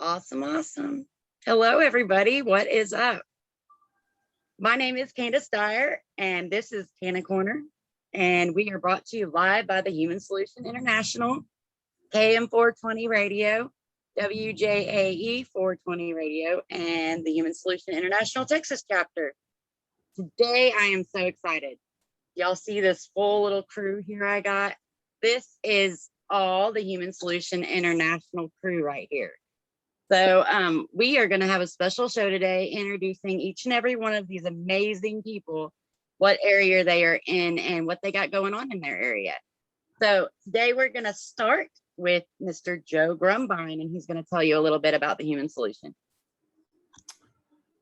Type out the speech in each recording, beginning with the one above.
Awesome, awesome. Hello, everybody. What is up? My name is Dyer, and this is Canna Corner. And we are brought to you live by the Human Solution International, KM 420 Radio, WJAE 420 Radio, and the Human Solution International Texas chapter. Today, I am so excited. Y'all see this full little crew here I got? This is all the Human Solution International crew right here. So we are going to have a special show today introducing each and every one of these amazing people, what area they are in and what they got going on in their area. So today we're going to start with Mr. Joe Grumbine, and he's going to tell you a little bit about the Human Solution.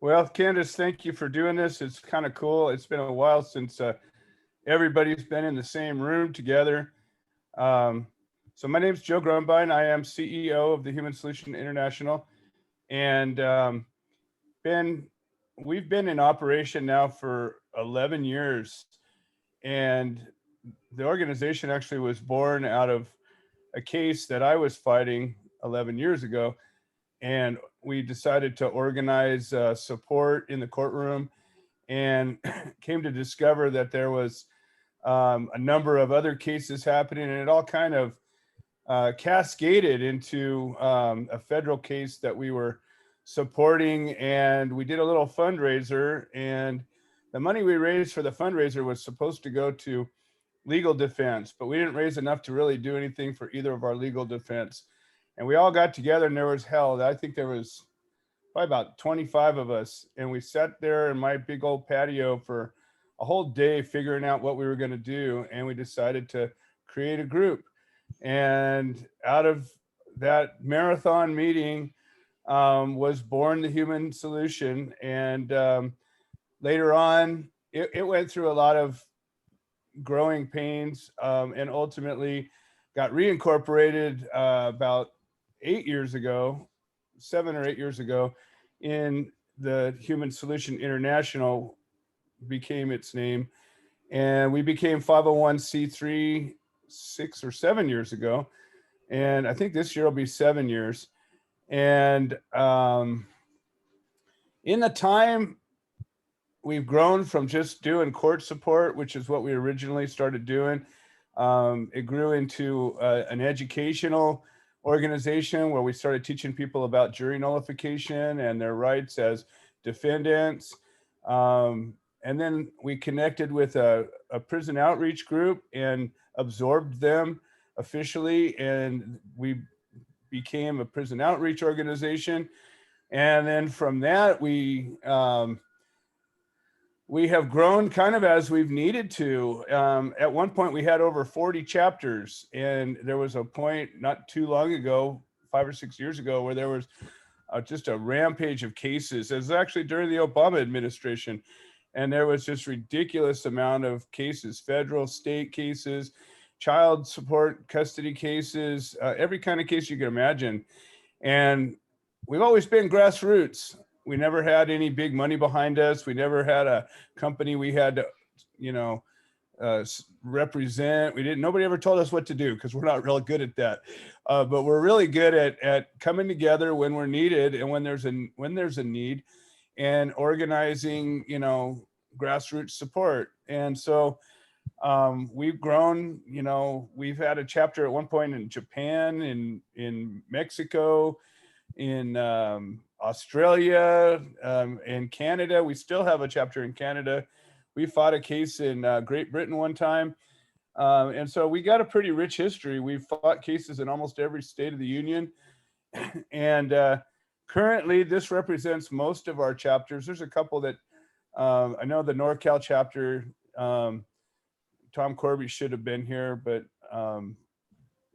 Well, Candis, thank you for doing this. It's kind of cool. It's been a while since everybody's been in the same room together. So my name is Joe Grumbine. I am CEO of the Human Solution International, and we've been in operation now for 11 years. And the organization actually was born out of a case that I was fighting 11 years ago. And we decided to organize support in the courtroom, and came to discover that there was a number of other cases happening, and it all kind of cascaded into a federal case that we were supporting. And we did a little fundraiser, and the money we raised for the fundraiser was supposed to go to legal defense, but we didn't raise enough to really do anything for either of our legal defense. And we all got together, and there was hell. I think there was probably about 25 of us, and we sat there in my big old patio for a whole day figuring out what we were going to do. And we decided to create a group. And out of that marathon meeting was born the Human Solution. And later on, it went through a lot of growing pains, and ultimately got reincorporated about 7 or 8 years ago, in the Human Solution International became its name. And we became 501c3 6 or 7 years ago. And I think this year will be 7 years. And in the time, we've grown from just doing court support, which is what we originally started doing. It grew into an educational organization where we started teaching people about jury nullification and their rights as defendants. And then we connected with a prison outreach group and absorbed them officially, and we became a prison outreach organization. And then from that, we have grown kind of as we've needed to. At one point, we had over 40 chapters, and there was a point not too long ago, 5 or 6 years ago, where there was just a rampage of cases. It was actually during the Obama administration, and there was just ridiculous amount of cases, federal, state cases, child support, custody cases, every kind of case you can imagine. And we've always been grassroots. We never had any big money behind us. We never had a company we had to, represent. Nobody ever told us what to do, because we're not real good at that. But we're really good at coming together when we're needed and when there's a need, and organizing, grassroots support. And so we've grown. We've had a chapter at one point in Japan, in Mexico, in Australia, in Canada. We still have a chapter in Canada. We fought a case in Great Britain one time. And so we got a pretty rich history. We've fought cases in almost every state of the union. And currently, this represents most of our chapters. There's a couple that I know the NorCal chapter, Tom Corby should have been here, but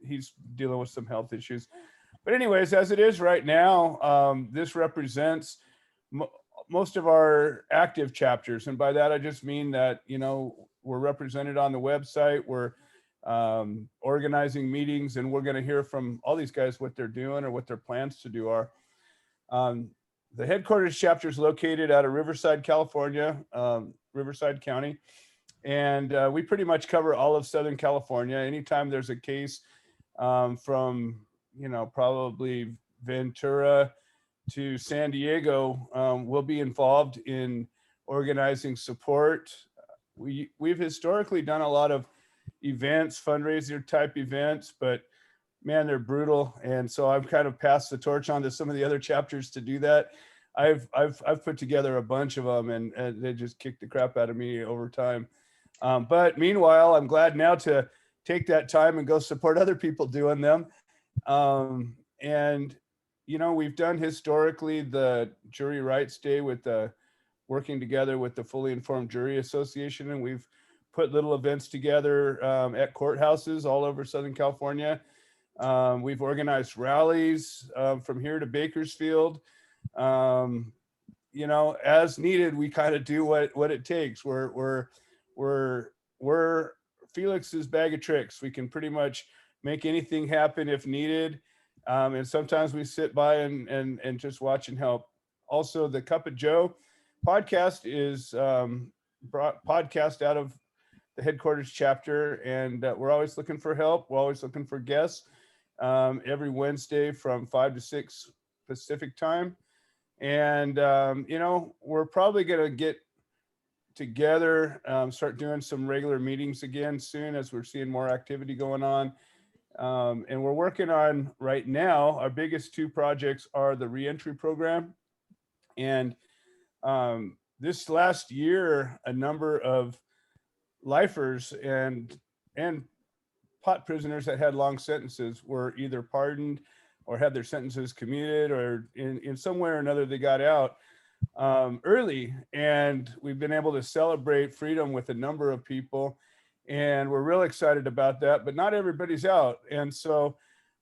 he's dealing with some health issues. But anyways, as it is right now, this represents most of our active chapters. And by that, I just mean that, we're represented on the website. We're organizing meetings, and we're going to hear from all these guys what they're doing or what their plans to do are. The headquarters chapter is located out of Riverside, California, Riverside County. And we pretty much cover all of Southern California. Anytime there's a case from, probably Ventura to San Diego, will be involved in organizing support. We've historically done a lot of events, fundraiser type events, but man, they're brutal. And so I've kind of passed the torch on to some of the other chapters to do that. I've put together a bunch of them, and they just kicked the crap out of me over time. But meanwhile, I'm glad now to take that time and go support other people doing them. And you know, we've done historically the Jury Rights Day with the working together with the Fully Informed Jury Association, and we've put little events together at courthouses all over Southern California. We've organized rallies from here to Bakersfield. You know, as needed, we kind of do what it takes. We're Felix's bag of tricks. We can pretty much make anything happen if needed. And sometimes we sit by and just watch and help. Also, the Cup of Joe podcast is podcast out of the headquarters chapter, and we're always looking for help. We're always looking for guests every Wednesday from 5 to 6 Pacific time. And, you know, we're probably going to get together, start doing some regular meetings again soon as we're seeing more activity going on. And we're working on right now, our biggest two projects are the reentry program. And this last year, a number of lifers and pot prisoners that had long sentences were either pardoned or had their sentences commuted, or in some way or another they got out early. And we've been able to celebrate freedom with a number of people, and we're real excited about that. But not everybody's out, and so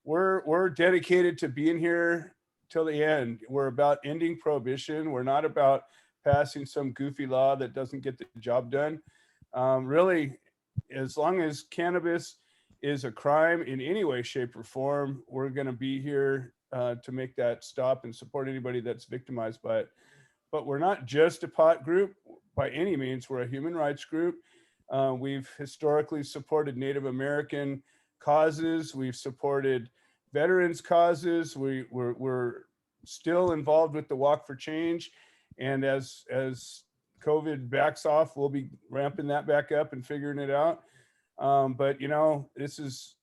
we're dedicated to being here till the end. We're about ending prohibition. We're not about passing some goofy law that doesn't get the job done. Really, as long as cannabis is a crime in any way, shape, or form, we're going to be here to make that stop and support anybody that's victimized by it. But we're not just a pot group by any means. We're a human rights group. We've historically supported Native American causes. We've supported veterans causes. We're still involved with the Walk for Change. And as COVID backs off, we'll be ramping that back up and figuring it out. But, you know, this is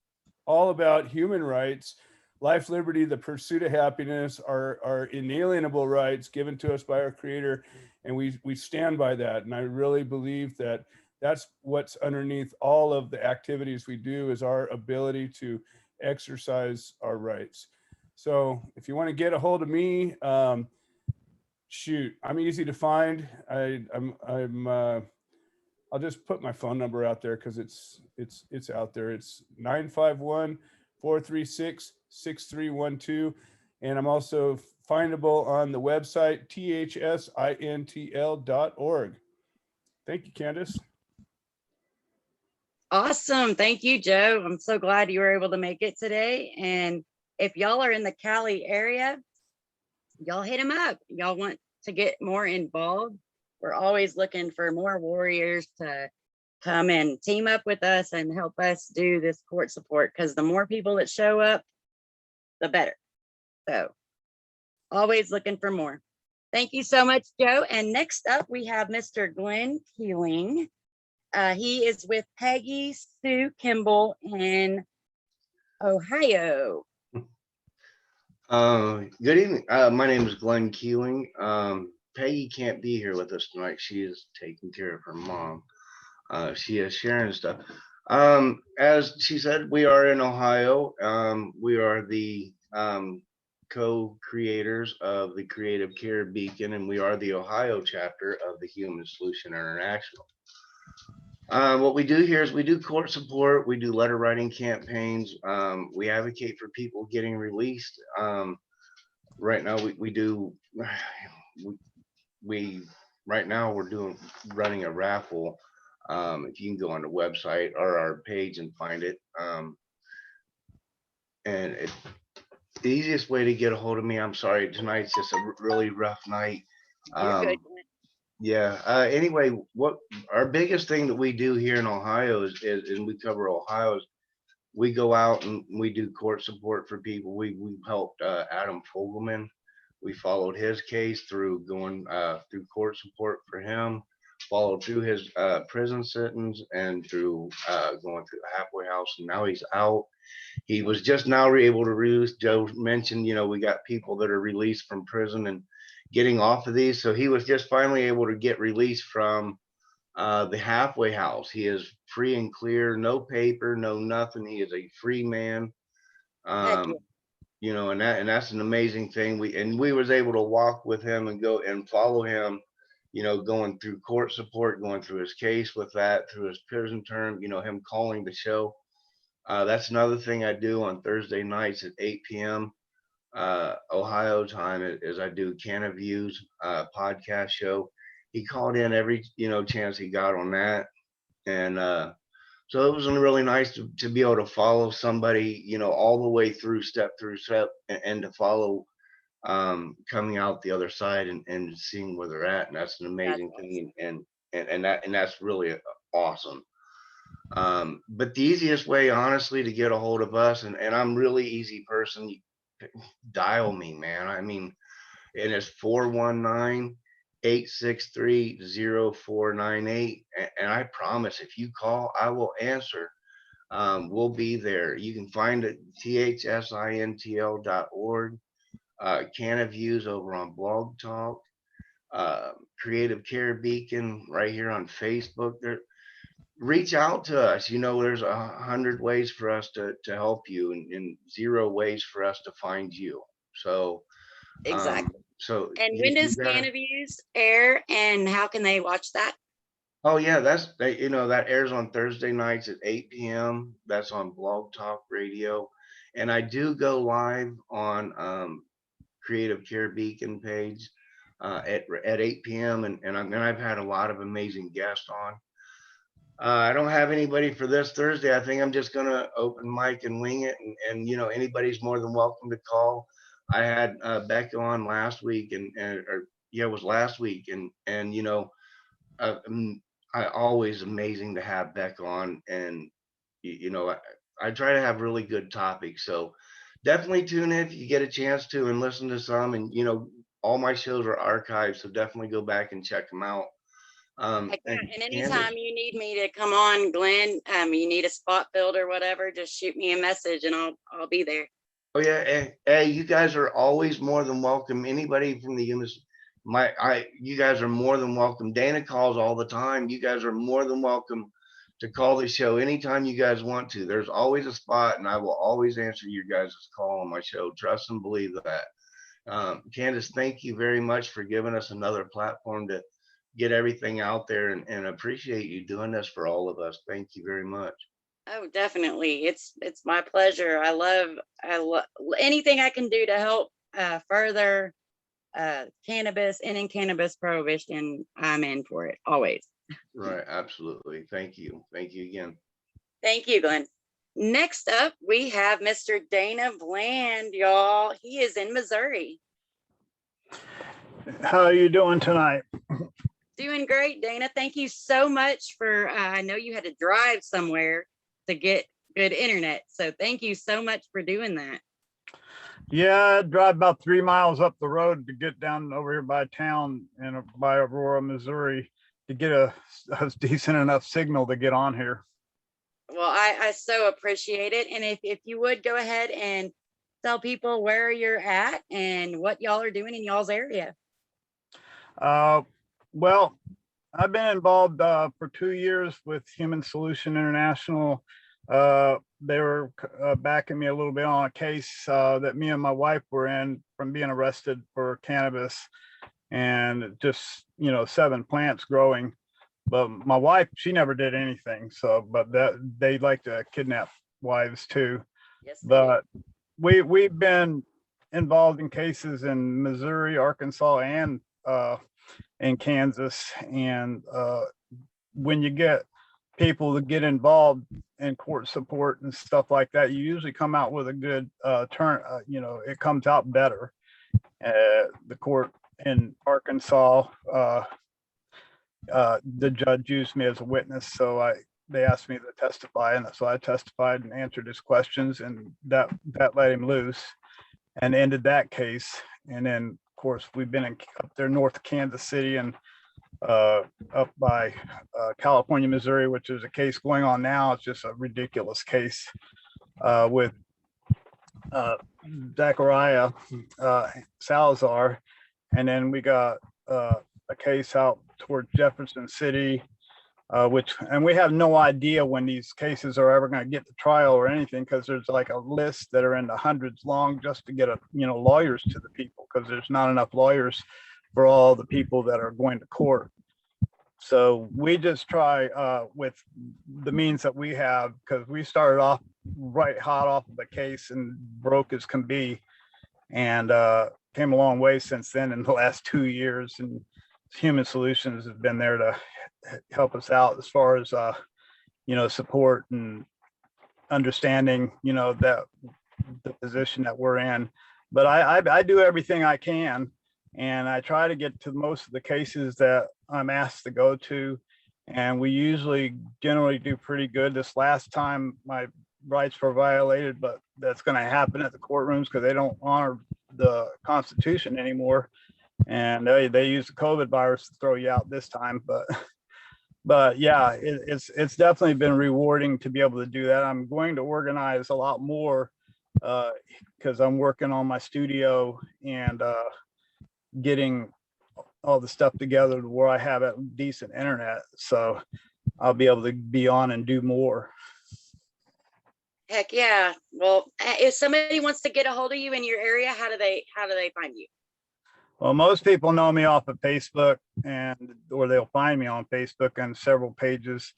all about human rights, life, liberty, the pursuit of happiness, our inalienable rights given to us by our Creator. And we stand by that. And I really believe that that's what's underneath all of the activities we do, is our ability to exercise our rights. So if you want to get a hold of me, shoot, I'm easy to find. I'll just put my phone number out there because it's out there. It's 951-436-6312. And I'm also findable on the website, thsintl.org. Thank you, Candice. Awesome. Thank you, Joe. I'm so glad you were able to make it today. And if y'all are in the Cali area, y'all hit him up. Y'all want to get more involved. We're always looking for more warriors to come and team up with us and help us do this court support, because the more people that show up, the better. So always looking for more. Thank you so much, Joe. And next up, we have Mr. Glenn Keeling. He is with Peggy Sue Kimball in Ohio. Good evening. My name is Glenn Keeling. Peggy can't be here with us tonight. She is taking care of her mom. She is sharing stuff. As she said, we are in Ohio. We are the co-creators of the Creative Care Beacon, and we are the Ohio chapter of the Human Solution International. What we do here is we do court support, we do letter writing campaigns, we advocate for people getting released. Right now right now we're running a raffle. If you can go on the website or our page and find it. And the easiest way to get a hold of me, I'm sorry, tonight's just a really rough night. You're good. Yeah. Anyway, what our biggest thing that we do here in Ohio is and we cover Ohio, is we go out and we do court support for people. We helped Adam Fogelman. We followed his case through going through court support for him, followed through his prison sentence and through going through the halfway house. And now he's out. He was just now able to release. Joe mentioned, you know, we got people that are released from prison and getting off of these. So he was just finally able to get released from the halfway house. He is free and clear, no paper, no nothing. He is a free man. Heck yeah. You know, and that's an amazing thing. We was able to walk with him and go and follow him, you know, going through court support, going through his case with that, through his prison term, you know, him calling the show. That's another thing I do on Thursday nights at 8 p.m. Ohio time is I do Canna Views podcast show. He called in every, you know, chance he got on that. And so it was really nice to be able to follow somebody, you know, all the way through step and to follow coming out the other side and seeing where they're at. And that's an amazing thing. And that's really awesome. But the easiest way, honestly, to get a hold of us, and I'm really easy person, dial me, man. I mean, and it's 419-863-0498. And I promise if you call, I will answer. We'll be there. You can find it thsintl.org. Canna Views over on Blog Talk. Creative Care Beacon right here on Facebook. There, reach out to us. You know, there's 100 ways for us to help you and 0 ways for us to find you. So Exactly. So and when does Canna Views air, and how can they watch that? Oh yeah, you know, that airs on Thursday nights at 8 p.m. That's on Blog Talk Radio. And I do go live on Creative Care Beacon page at 8 p.m. And I've had a lot of amazing guests on. I don't have anybody for this Thursday. I think I'm just gonna open mic and wing it, and you know, anybody's more than welcome to call. I had Becca on last week, or yeah, it was last week, and you know, I always amazing to have Becca on, and you know, I try to have really good topics. So definitely tune in if you get a chance to and listen to some, and you know, all my shows are archived, so definitely go back and check them out. And Candis, anytime you need me to come on, Glenn, you need a spot filled or whatever, just shoot me a message and I'll be there. oh yeah, hey, you guys are always more than welcome. Anybody from the you guys are more than welcome. Dana calls all the time. You guys are more than welcome to call the show anytime you guys want to. There's always a spot, and I will always answer your guys' call on my show. Trust and believe that. Candis, thank you very much for giving us another platform to get everything out there, and appreciate you doing this for all of us. Thank you very much. Oh, definitely. It's my pleasure. I love anything I can do to help further cannabis and in cannabis prohibition. I'm in for it always. Right, absolutely. Thank you again. Thank you, Glenn. Next up, we have Mr. Dana Bland, y'all. He is in Missouri. How are you doing tonight? Doing great, Dana. Thank you so much for, I know you had to drive somewhere to get good internet. So thank you so much for doing that. Yeah, I drive about 3 miles up the road to get down over here by town and by Aurora, Missouri to get a decent enough signal to get on here. Well, I so appreciate it. And if you would go ahead and tell people where you're at and what y'all are doing in y'all's area. Well, I've been involved for 2 years with Human Solution International. They were backing me a little bit on a case that me and my wife were in from being arrested for cannabis and just, you know, 7 plants growing. But my wife, she never did anything. So, but that they like to kidnap wives too. Yes. But we've been involved in cases in Missouri, Arkansas, and in Kansas. And when you get people to get involved in court support and stuff like that, you usually come out with a good you know, it comes out better. The court in Arkansas, the judge used me as a witness, so they asked me to testify, and so I testified and answered his questions, and that let him loose and ended that case. And then, of course, we've been up there north of Kansas City and up by California, Missouri, which is a case going on now. It's just a ridiculous case with Zachariah Salazar. And then we got a case out towards Jefferson City, and we have no idea when these cases are ever going to get to trial or anything, because there's like a list that are in the hundreds long just to get lawyers to the people, because there's not enough lawyers for all the people that are going to court. So we just try with the means that we have, because we started off right hot off of the case and broke as can be, and came a long way since then in the last 2 years. And Human Solutions has been there to help us out as far as support and understanding that the position that we're in. But I do everything I can, and I try to get to most of the cases that I'm asked to go to, and we generally do pretty good. This last time my rights were violated, but that's going to happen at the courtrooms because they don't honor the Constitution anymore, and they use the COVID virus to throw you out this time. But yeah, it's definitely been rewarding to be able to do that. I'm going to organize a lot more because I'm working on my studio and getting all the stuff together to where I have a decent internet, so I'll be able to be on and do more. Heck yeah. Well, if somebody wants to get a hold of you in your area, how do they find you? Well, most people know me off of Facebook, or they'll find me on Facebook on several pages.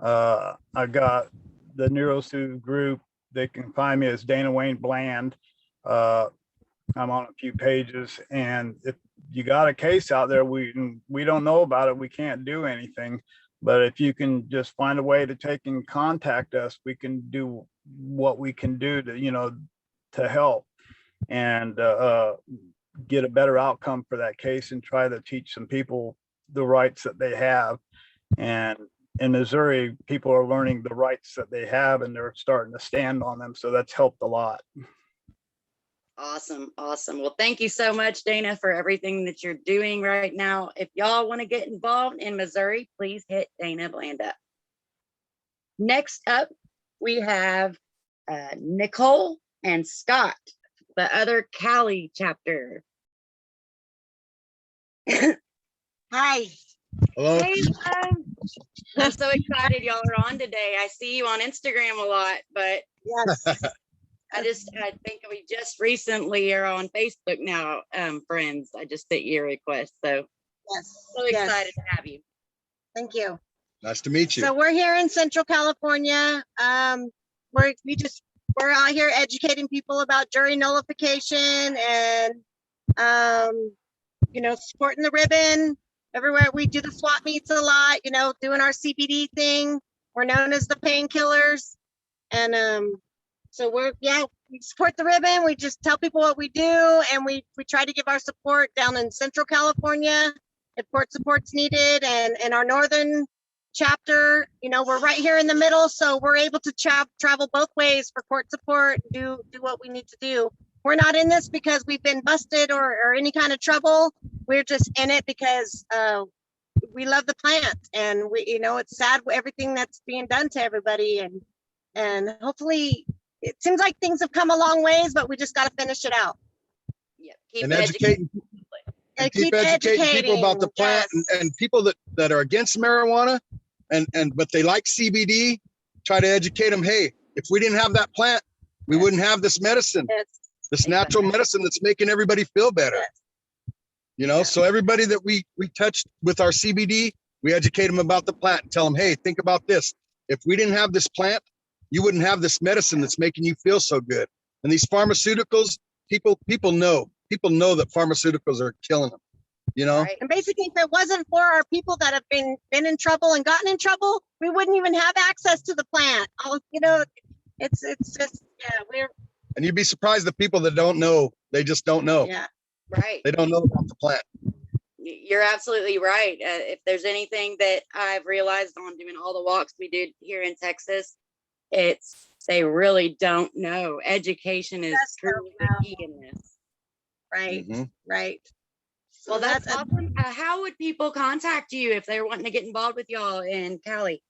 I got the NeuroSoothe group. They can find me as Dana Wayne Bland. I'm on a few pages, and if you got a case out there, we don't know about it, we can't do anything. But if you can just find a way to take and contact us, we can do what we can do to help and get a better outcome for that case, and try to teach some people the rights that they have. And in Missouri, people are learning the rights that they have, and they're starting to stand on them. So that's helped a lot. Awesome. Well, thank you so much, Dana, for everything that you're doing right now. If y'all want to get involved in Missouri, please hit Dana Bland up. Next up, we have Nicole and Scott, the other Cali chapter. Hi. Hello. Hey, I'm so excited y'all are on today. I see you on Instagram a lot, but Yes. I think we just recently are on Facebook now, friends. I just sent you a request, so Yes. so excited to have you. Thank you. Nice to meet you. So we're here in Central California. We're out here educating people about jury nullification and supporting the ribbon. Everywhere we do the swap meets a lot, doing our CBD thing. We're known as the painkillers. And so we support the ribbon. We just tell people what we do, and we try to give our support down in Central California if court support's needed, and our northern chapter, we're right here in the middle, so we're able to travel both ways for court support, do what we need to do. We're not in this because we've been busted or any kind of trouble. We're just in it because we love the plant, and it's sad everything that's being done to everybody, and hopefully it seems like things have come a long ways, but we just got to finish it out. Yep. Keep educating people about the plant, yes. and people that are against marijuana but they like CBD, try to educate them. Hey, if we didn't have that plant, we wouldn't have this medicine, this natural medicine that's making everybody feel better. Yes. So everybody that we touch with our CBD, we educate them about the plant and tell them, hey, think about this. If we didn't have this plant, you wouldn't have this medicine that's making you feel so good. And these pharmaceuticals, people know that pharmaceuticals are killing them, Right. And basically, if it wasn't for our people that have been in trouble and gotten in trouble, we wouldn't even have access to the plant. It's just, and you'd be surprised the people that don't know, they just don't know. Yeah. Right. They don't know about the plant. You're absolutely right. If there's anything that I've realized on doing all the walks we did here in Texas, it's they really don't know. Education is Just don't truly the know. key in this. Right, Mhm. right. Well, So that's awesome. How would people contact you if they're wanting to get involved with y'all in Cali?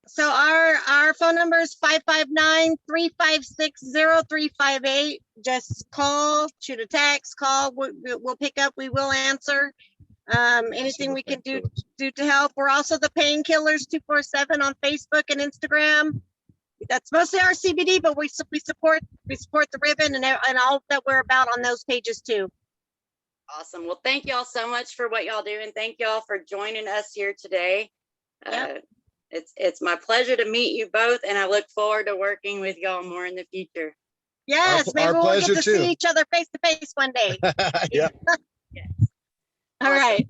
So our phone number is 559-356-0358. Just call, shoot a text, call. We'll pick up. We will answer. Anything we can do to help. We're also the Painkillers 247 on Facebook and Instagram. That's mostly our CBD, but we support the ribbon and all that we're about on those pages too. Awesome. Well, thank y'all so much for what y'all do, and thank y'all for joining us here today. Yep. It's my pleasure to meet you both, and I look forward to working with y'all more in the future. Yes, maybe our we'll get pleasure to too. see each other face to face one day. Yeah. All right.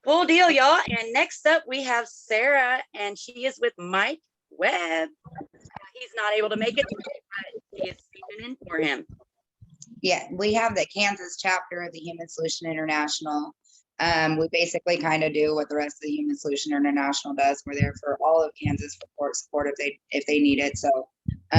Cool deal, y'all. And next up, we have Sarah, and she is with Mike Webb. He's not able to make it today, but he is stepping in for him. Yeah, we have the Kansas chapter of the Human Solution International. We basically kind of do what the rest of the Human Solution International does. We're there for all of Kansas for support if they need it. So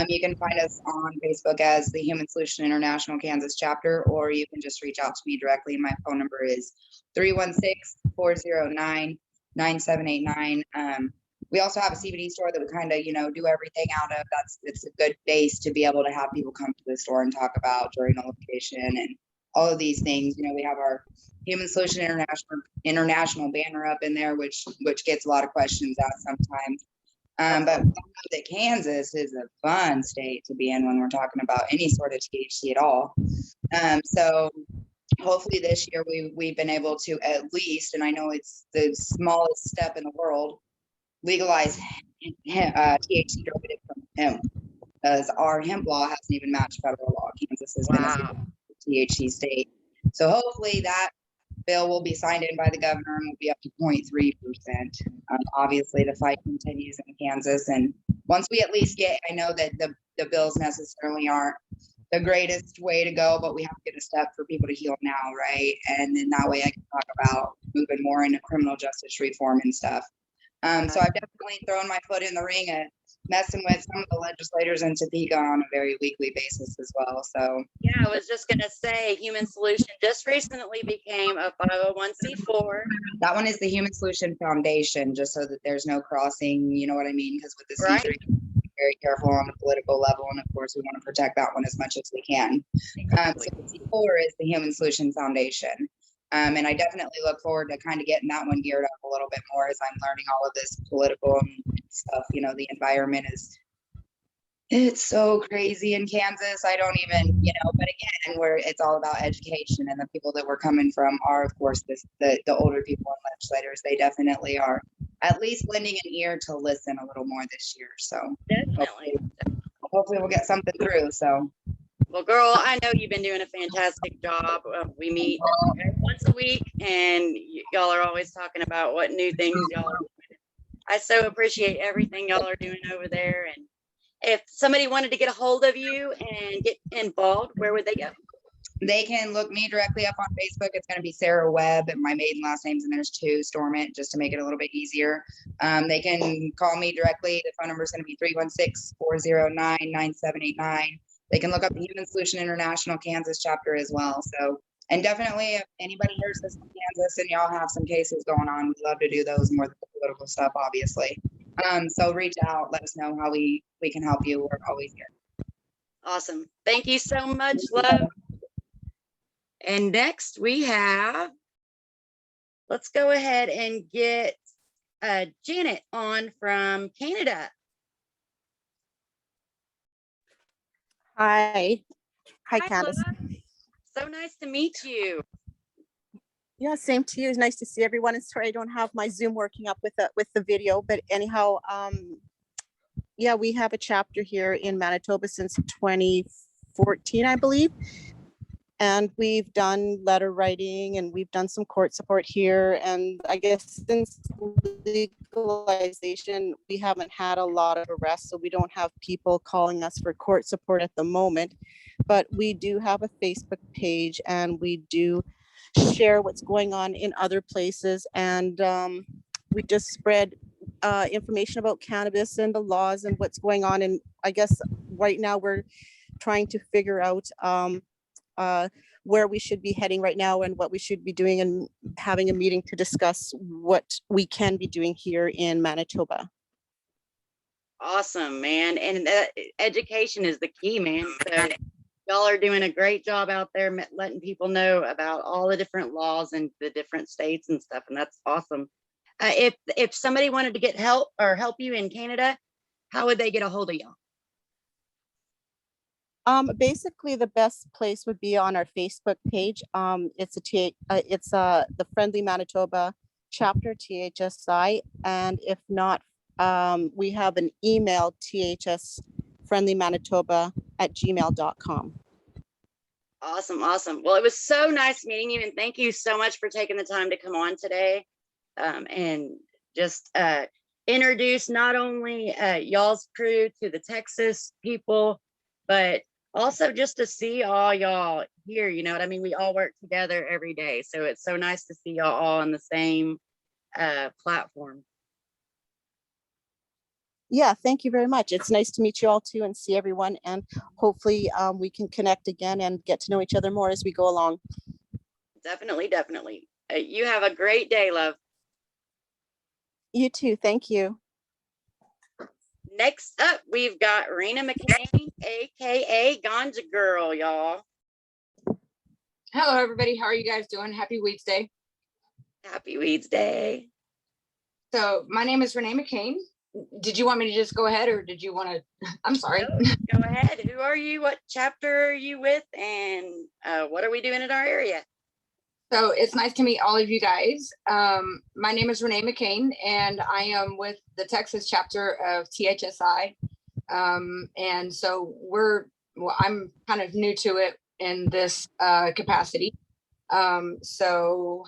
you can find us on Facebook as the Human Solution International Kansas chapter, or you can just reach out to me directly. My phone number is 316-409-9789. We also have a CBD store that we kind of, do everything out of. It's a good base to be able to have people come to the store and talk about during nullification and all of these things. We have our Human Solution International banner up in there, which gets a lot of questions out sometimes. But that Kansas is a fun state to be in when we're talking about any sort of THC at all. So hopefully this year we've been able to at least, and I know it's the smallest step in the world, legalize THC derived from hemp, because our hemp law hasn't even matched federal law. Kansas has been a THC state. So hopefully that bill will be signed in by the governor and will be up to 0.3%. Obviously the fight continues in Kansas, and once we at least I know that the bills necessarily aren't the greatest way to go, but we have to get a step for people to heal now, right? And then that way I can talk about moving more into criminal justice reform and stuff. So I've definitely thrown my foot in the ring at messing with some of the legislators in Topeka on a very weekly basis as well. So yeah, I was just gonna say, Human Solution just recently became a 501c4. that one is the Human Solution Foundation, just so that there's no crossing, you know what I mean? Because with the Right. C3, be very careful on the political level, and of course we want to protect that one as much as we can. So the C4 is the Human Solution Foundation. And I definitely look forward to kind of getting that one geared up a little bit more as I'm learning all of this political stuff. The environment it's so crazy in Kansas. I don't even, but again, it's all about education, and the people that we're coming from are, of course, the older people and legislators. They definitely are at least lending an ear to listen a little more this year. So Definitely. hopefully we'll get something through. So. Well, girl, I know you've been doing a fantastic job. We meet once a week, and y'all are always talking about what new things y'all are doing. I so appreciate everything y'all are doing over there. And if somebody wanted to get a hold of you and get involved, where would they go? They can look me directly up on Facebook. It's going to be Sarah Webb, and my maiden last name's and there's two, Stormont, just to make it a little bit easier. They can call me directly. The phone number is going to be 316-409-9789. They can look up the Human Solution International Kansas chapter as well. So, and definitely if anybody hears this in Kansas and y'all have some cases going on, we'd love to do those more than the political stuff, obviously. So reach out, let us know how we can help you. We're always here. Awesome. Thank you so much, love. And next we have, let's go ahead and get Janet on from Canada. Hi, Candis. love. So nice to meet you. Yeah, same to you. It's nice to see everyone. And sorry, I don't have my Zoom working up with the video, but anyhow, yeah, we have a chapter here in Manitoba since 2014, I believe. And we've done letter writing and we've done some court support here. And I guess since legalization, we haven't had a lot of arrests, so we don't have people calling us for court support at the moment. But we do have a Facebook page, and we do share what's going on in other places. And we just spread information about cannabis and the laws and what's going on. And I guess right now we're trying to figure out where we should be heading right now and what we should be doing, and having a meeting to discuss what we can be doing here in Manitoba. Awesome, man. And education is the key, man. So y'all are doing a great job out there letting people know about all the different laws and the different states and stuff. And that's awesome. If somebody wanted to get help you in Canada, how would they get a hold of y'all? Basically, the best place would be on our Facebook page. It's the Friendly Manitoba chapter, THSI. And if not, we have an email, thsfriendlymanitoba@gmail.com. Awesome. Awesome. Well, it was so nice meeting you, and thank you so much for taking the time to come on today and just introduce not only y'all's crew to the Texas people, but also just to see all y'all here. You know what I mean? We all work together every day. So it's so nice to see y'all all on the same platform. Yeah, thank you very much. It's nice to meet you all too and see everyone. And hopefully we can connect again and get to know each other more as we go along. Definitely, definitely. You have a great day, love. You too. Thank you. Next up, we've got Rena McCain, aka Ganja Girl, y'all. Hello, everybody. How are you guys doing? Happy Weeds Day. Happy Weeds Day. So my name is Renee McCain. Did you want me to just go ahead, or did you want to? I'm sorry. No, go ahead. Who are you? What chapter are you with? And what are we doing in our area? So it's nice to meet all of you guys. My name is Renee McCain, and I am with the Texas chapter of THSI. And so I'm kind of new to it in this capacity. So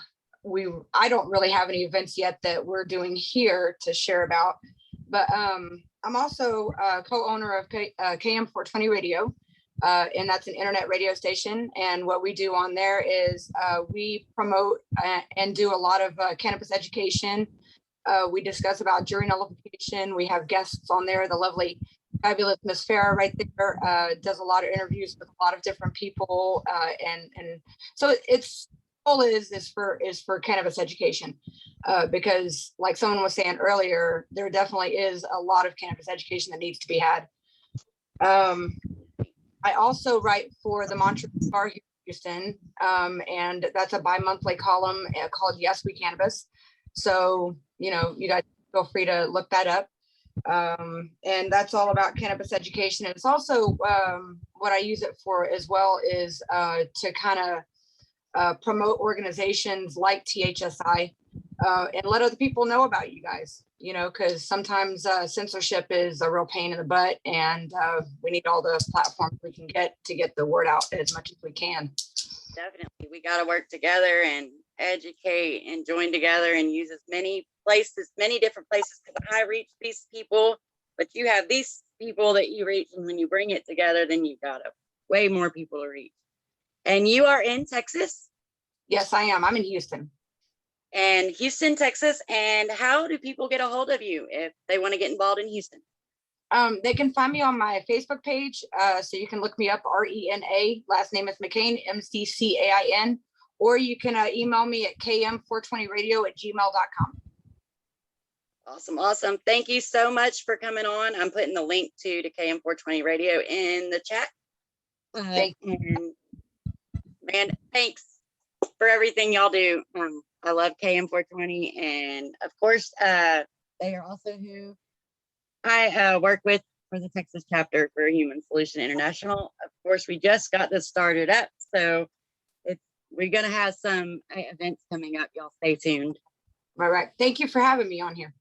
I don't really have any events yet that we're doing here to share about, but I'm also co-owner of KM 420 Radio. And that's an internet radio station. And what we do on there is we promote and do a lot of cannabis education. We discuss about jury nullification. We have guests on there. The lovely, fabulous Miss Farah right there does a lot of interviews with a lot of different people. And so its goal is for cannabis education, because like someone was saying earlier, there definitely is a lot of cannabis education that needs to be had. I also write for the Montreal Bar here in Houston, and that's a bi-monthly column called Yes We Cannabis. So, you guys feel free to look that up. And that's all about cannabis education. And it's also what I use it for as well is to kind of promote organizations like THSI and let other people know about you guys, because sometimes censorship is a real pain in the butt, and we need all the platforms we can get to get the word out as much as we can. Definitely. We got to work together and educate and join together and use as many different places, because I reach these people, but you have these people that you reach, and when you bring it together, then you got way more people to reach. And you are in Texas? Yes, I am. I'm in Houston. And Houston, Texas. And how do people get a hold of you if they want to get involved in Houston? They can find me on my Facebook page. So you can look me up, RENA, last name is McCain, MCCAIN, or you can email me at km420radio@gmail.com. Awesome. Awesome. Thank you so much for coming on. I'm putting the link to KM420 Radio in the chat. Thank you. And man, thanks for everything y'all do. I love KM420, and of course, they are also who I work with for the Texas chapter for Human Solution International. Of course, we just got this started up, so we're gonna have some events coming up. Y'all stay tuned. All right. Thank you for having me on here.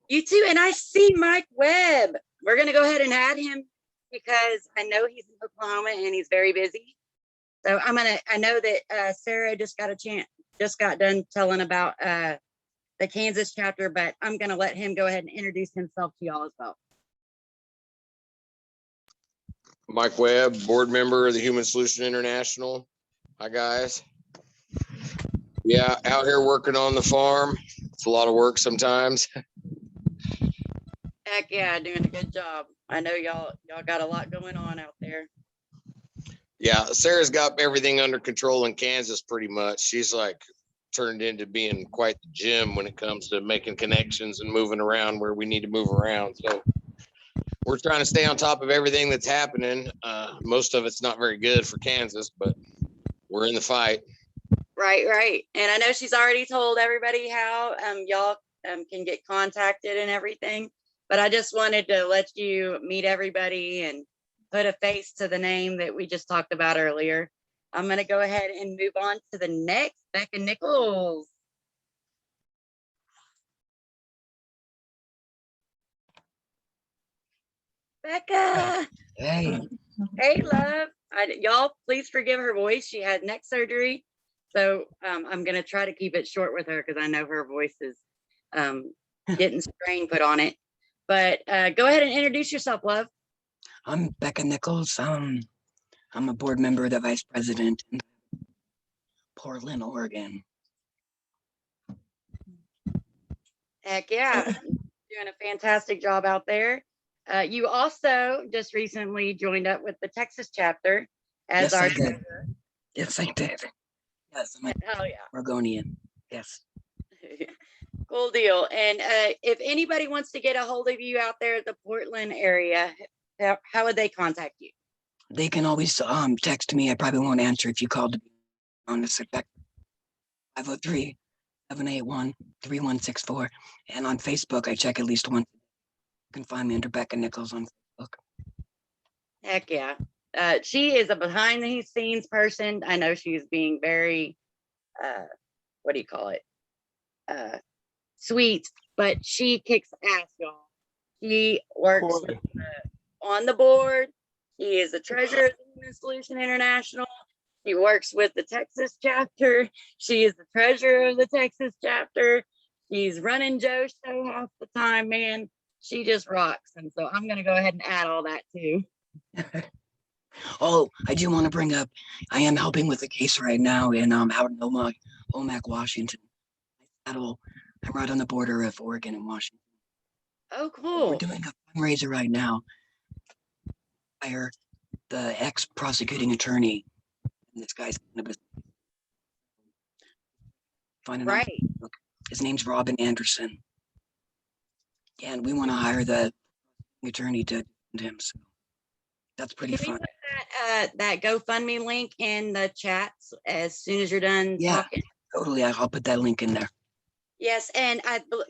You too. And I see Mike Webb. We're gonna go ahead and add him because I know he's in Oklahoma and he's very busy. So I know that Sarah just got done telling about the Kansas chapter, but I'm gonna let him go ahead and introduce himself to y'all as well. Mike Webb, board member of the Human Solution International. Hi, guys. Yeah, out here working on the farm. It's a lot of work sometimes. Heck yeah, doing a good job. I know y'all got a lot going on out there. Yeah, Sarah's got everything under control in Kansas pretty much. She's like turned into being quite the gym when it comes to making connections and moving around where we need to move around. So we're trying to stay on top of everything that's happening. Most of it's not very good for Kansas, but we're in the fight. Right. And I know she's already told everybody how y'all can get contacted and everything, but I just wanted to let you meet everybody and put a face to the name that we just talked about earlier. I'm going to go ahead and move on to the next, Becca Nichols. Becca. Hey. Hey, love. Y'all, please forgive her voice. She had neck surgery. So I'm going to try to keep it short with her because I know her voice is getting strain put on it. But go ahead and introduce yourself, love. I'm Becca Nichols. I'm a board member, the vice president in Portland, Oregon. Heck yeah. Doing a fantastic job out there. You also just recently joined up with the Texas chapter as Yes, our I did. Yes, I did. Yes, I'm a hell yeah. Oregonian. Yes. Cool deal. And if anybody wants to get a hold of you out there at the Portland area, how would they contact you? They can always text me. I probably won't answer if you called on the subject. 503-781-3164. And on Facebook, I check at least once. You can find me under Becca Nichols on Facebook. Heck yeah. She is a behind the scenes person. I know she's being very, what do you call it? Sweet, but she kicks ass, y'all. She works on the board. She is the treasurer of the Human Solution International. She works with the Texas chapter. She is the treasurer of the Texas chapter. She's running Joe's show half the time, man. She just rocks. And so I'm going to go ahead and add all that too. Oh, I do want to bring up, I am helping with a case right now in out in Omak, Washington. I'm right on the border of Oregon and Washington. Oh, cool. We're doing a fundraiser right now. Hire the ex-prosecuting attorney. And this guy's right. His name's Robin Anderson. And we want to hire the attorney to defend him. So that's pretty fun. Put that GoFundMe link in the chat as soon as you're done talking? Totally. I'll put that link in there. Yes, and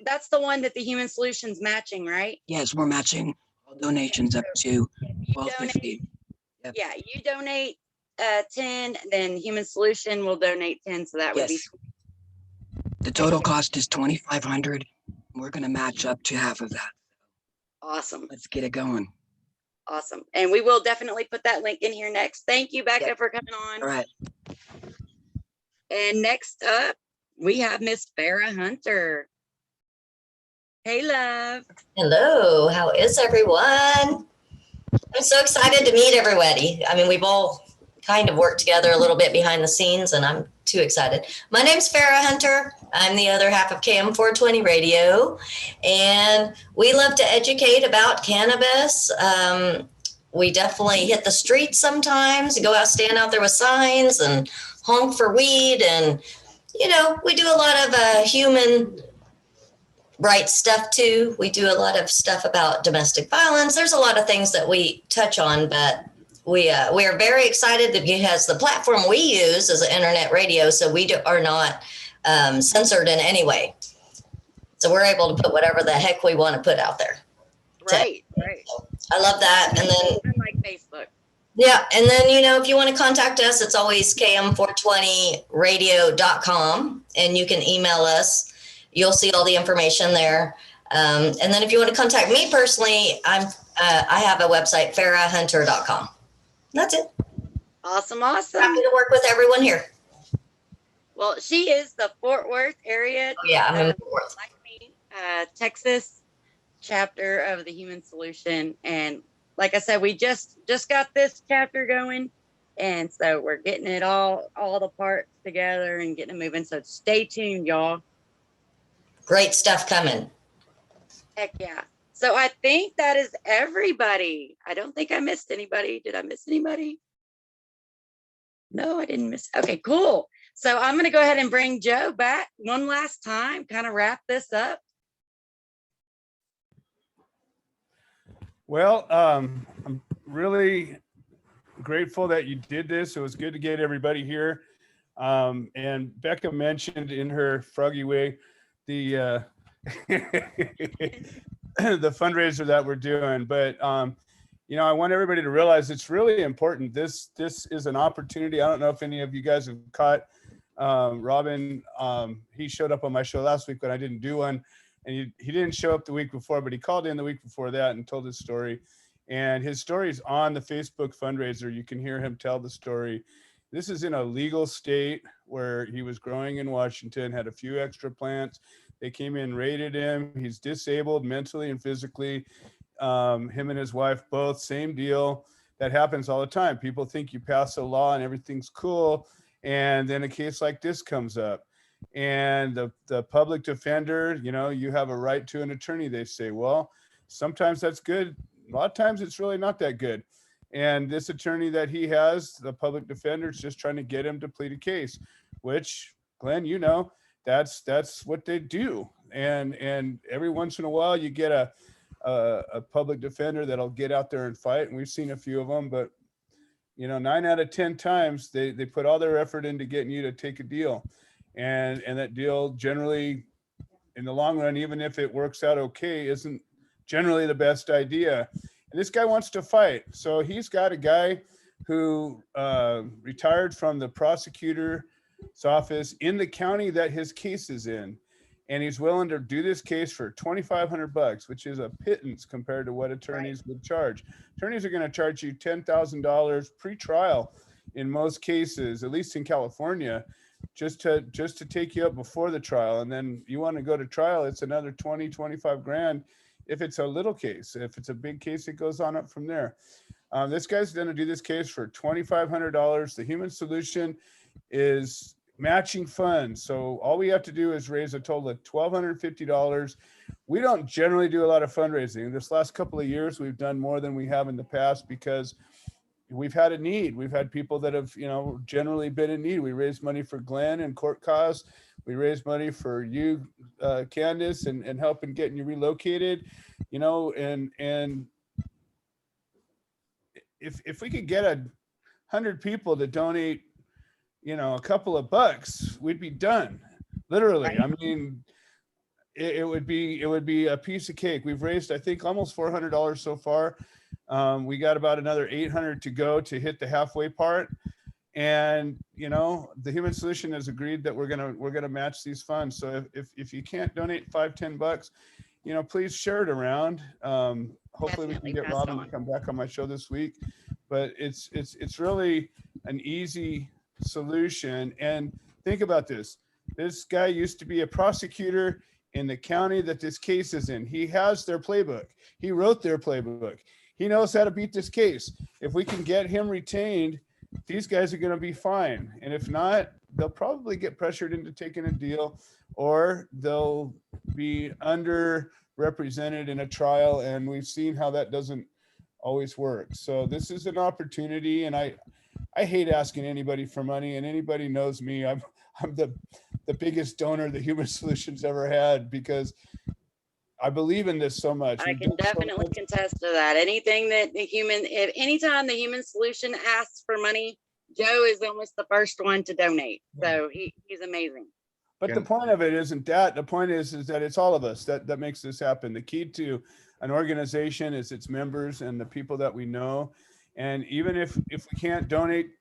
that's the one that the Human Solutions matching, right? Yes, we're matching all donations up to $12.50. Yep. Yeah, you donate 10, then Human Solution will donate 10, so that would be sweet. The total cost is $2,500. We're going to match up to half of that. Awesome. Let's get it going. Awesome. And we will definitely put that link in here next. Thank you, Becca, for coming on. All right. And next up, we have Miss Farrah Hunter. Hey, love. Hello. How is everyone? I'm so excited to meet everybody. I mean, we've all kind of worked together a little bit behind the scenes, and I'm too excited. My name's Farrah Hunter. I'm the other half of KM 420 Radio, and we love to educate about cannabis. We definitely hit the streets sometimes, go out, stand out there with signs and honk for weed. And, you know, we do a lot of human rights stuff too. We do a lot of stuff about domestic violence. There's a lot of things that we touch on, but we are very excited because the platform we use is an internet radio, so we are not censored in any way. So we're able to put whatever the heck we want to put out there. Right. I love that. And then like Facebook. Yeah. And then, you know, if you want to contact us, it's always km420radio.com, and you can email us. You'll see all the information there. And then if you want to contact me personally, I have a website, farrahhunter.com. That's it. Awesome. Happy to work with everyone here. Well, she is the Fort Worth area. Yeah, I'm in Fort Worth. Texas chapter of the Human Solution. And like I said, we just got this chapter going. And so we're getting it all the parts together and getting it moving. So stay tuned, y'all. Great stuff coming. Heck yeah. So I think that is everybody. I don't think I missed anybody. Did I miss anybody? No, I didn't miss. Okay, cool. So I'm going to go ahead and bring Joe back one last time, kind of wrap this up. Well, I'm really grateful that you did this. It was good to get everybody here. And Becca mentioned in her froggy way the the fundraiser that we're doing, but you know, I want everybody to realize it's really important. This is an opportunity. I don't know if any of you guys have caught Robin. He showed up on my show last week, but I didn't do one, and he didn't show up the week before, but he called in the week before that and told his story. And his story is on the Facebook fundraiser. You can hear him tell the story. This is in a legal state where he was growing in Washington, had a few extra plants. They came in, raided him. He's disabled mentally and physically. Him and his wife both, same deal. That happens all the time. People think you pass a law and everything's cool, and then a case like this comes up. And the public defender, you know, you have a right to an attorney, they say. Well, sometimes that's good. A lot of times it's really not that good. And this attorney that he has, the public defender, is just trying to get him to plead a case, which, Glenn, you know, that's what they do. And every once in a while you get a public defender that'll get out there and fight. And we've seen a few of them, but you know, 9 out of 10 times they put all their effort into getting you to take a deal. And that deal generally in the long run, even if it works out okay, isn't generally the best idea. And this guy wants to fight. So he's got a guy who retired from the prosecutor's office in the county that his case is in. And he's willing to do this case for $2,500, which is a pittance compared to what attorneys would charge. Attorneys are going to charge you $10,000 pre-trial in most cases, at least in California, just to take you up before the trial. And then you want to go to trial, it's another 20, 25 grand. If it's a little case, if it's a big case, it goes on up from there. This guy's going to do this case for $2,500. The Human Solution is matching funds. So all we have to do is raise a total of $1,250. We don't generally do a lot of fundraising. This last couple of years, we've done more than we have in the past because we've had a need. We've had people that have, you know, generally been in need. We raised money for Glenn and court costs. We raised money for you, Candis, and helping getting you relocated, you know, and if we could get 100 people to donate, you know, a couple of bucks, we'd be done. Literally. I mean, it would be a piece of cake. We've raised, I think, almost $400 so far. We got about another 800 to go to hit the halfway part. And, you know, the Human Solution has agreed that we're gonna match these funds. So if you can't donate $5-10, you know, please share it around. Hopefully we can get Robin to come back on my show this week. But it's really an easy solution. And think about this. This guy used to be a prosecutor in the county that this case is in. He has their playbook. He wrote their playbook. He knows how to beat this case. If we can get him retained, these guys are going to be fine. And if not, they'll probably get pressured into taking a deal, or they'll be underrepresented in a trial. And we've seen how that doesn't always work. So this is an opportunity. And I hate asking anybody for money, and anybody knows me. I'm the biggest donor the Human Solution's ever had, because I believe in this so much. I can definitely contest to that. Anything that anytime the Human Solution asks for money, Joe is almost the first one to donate. So he's amazing. But the point of it isn't that. The point is that it's all of us that makes this happen. The key to an organization is its members and the people that we know. And even if we can't donate,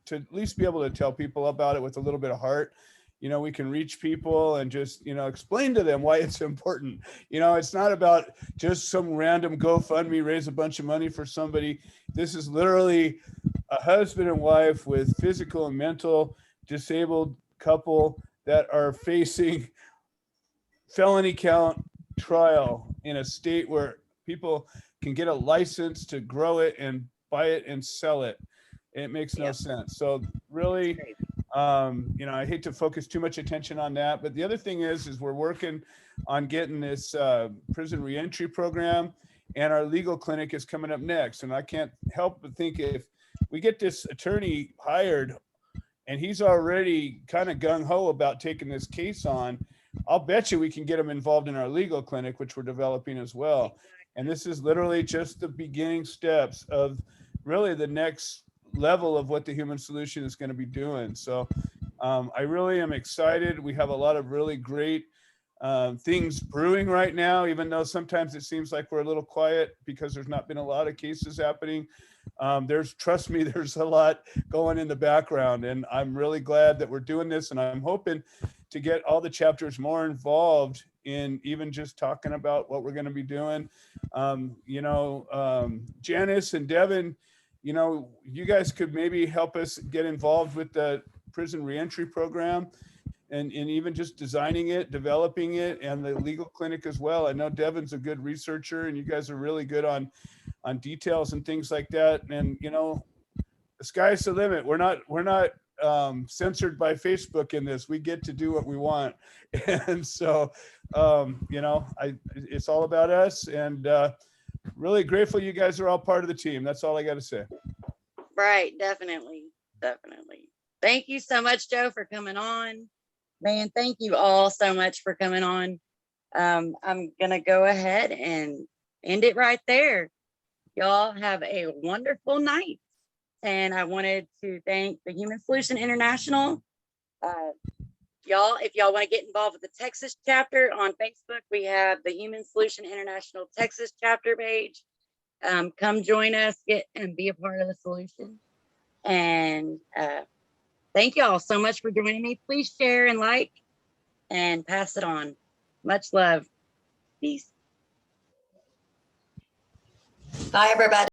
to at least be able to tell people about it with a little bit of heart, you know, we can reach people and just, you know, explain to them why it's important. You know, it's not about just some random GoFundMe, raise a bunch of money for somebody. This is literally a husband and wife with physical and mental disabled couple that are facing felony count trial in a state where people can get a license to grow it and buy it and sell it. It makes no Yep. sense. So really, you know, I hate to focus too much attention on that, but the other thing is we're working on getting this prison reentry program, and our legal clinic is coming up next. And I can't help but think if we get this attorney hired and he's already kind of gung-ho about taking this case on, I'll bet you we can get him involved in our legal clinic, which we're developing as well. And this is literally just the beginning steps of really the next level of what the Human Solution is going to be doing. So I really am excited. We have a lot of really great things brewing right now, even though sometimes it seems like we're a little quiet because there's not been a lot of cases happening. Trust me, there's a lot going in the background, and I'm really glad that we're doing this. And I'm hoping to get all the chapters more involved in even just talking about what we're going to be doing. You know, Janice and Devin, you know, you guys could maybe help us get involved with the prison reentry program and even just designing it, developing it, and the legal clinic as well. I know Devin's a good researcher and you guys are really good on details and things like that. And, you know, the sky's the limit. We're not censored by Facebook in this. We get to do what we want. And so, you know, it's all about us, and really grateful you guys are all part of the team. That's all I got to say. Right. Definitely. Definitely. Thank you so much, Joe, for coming on. Man, thank you all so much for coming on. I'm going to go ahead and end it right there. Y'all have a wonderful night. And I wanted to thank the Human Solution International. Y'all, if y'all want to get involved with the Texas chapter on Facebook, we have the Human Solution International Texas chapter page. Come join us, and be a part of the solution. And thank y'all so much for joining me. Please share and like and pass it on. Much love. Peace. Bye, everybody.